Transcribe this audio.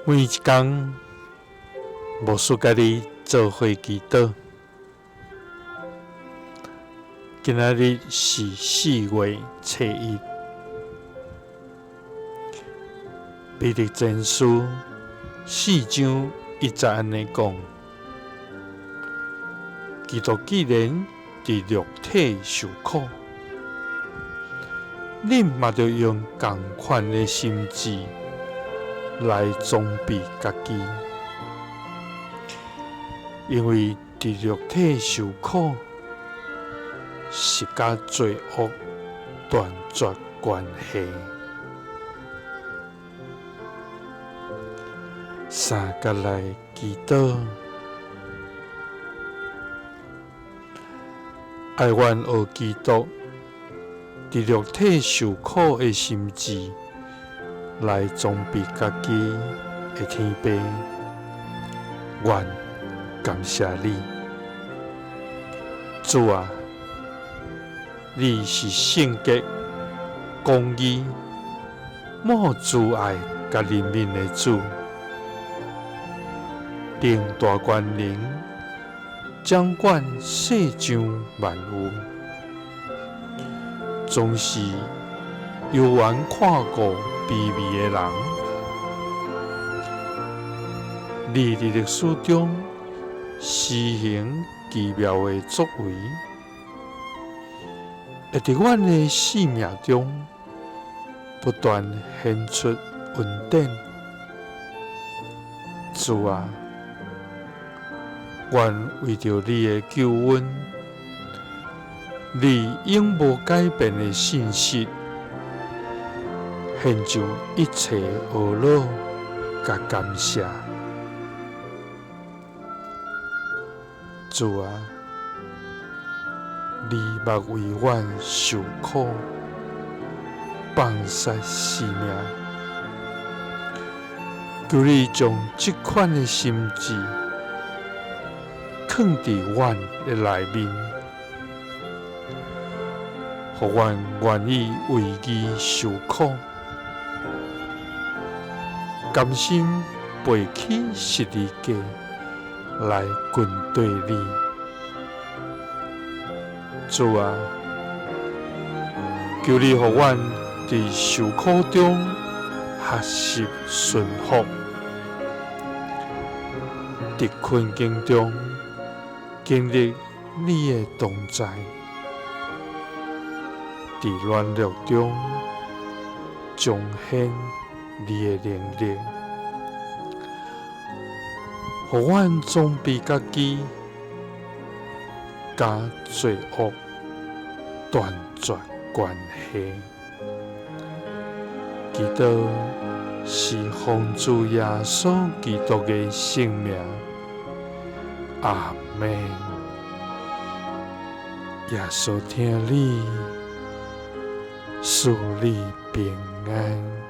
每一天，无输家己做伙祈祷。今仔日是4月初1，彼得前书4章1节安尼讲：基督既然伫肉体受苦，恁嘛着用同款的心志来装备家己，因为伫肉体受苦是甲罪恶断绝关系。三甲来祈祷，爱愿学基督伫肉体受苦的心志，来装备家己的天父。愿感谢你，主啊！你是圣洁、公义、满慈爱甲怜悯的主，并大权能掌管世上万物，总是有缘看顾卑微的人。你伫历史中施行奇妙的作为，会伫阮的生命中不断显出恩典。主啊，愿为着你的救恩，你永无改变的信息，献上一切懊恼甲感谢。主啊，你莫为阮受苦，放杀生命，求你将这款的心志放伫阮的内面，互阮愿意为伊受苦，甘心背起十字架来跟对你。主啊，求你互阮伫受苦中学习顺服，伫困境中经历你的同在，伫软弱中彰显你的能力，互阮装备家己，甲罪恶断绝关系。基督是奉主耶稣基督的圣名，阿们。耶稣听你，赐你平安。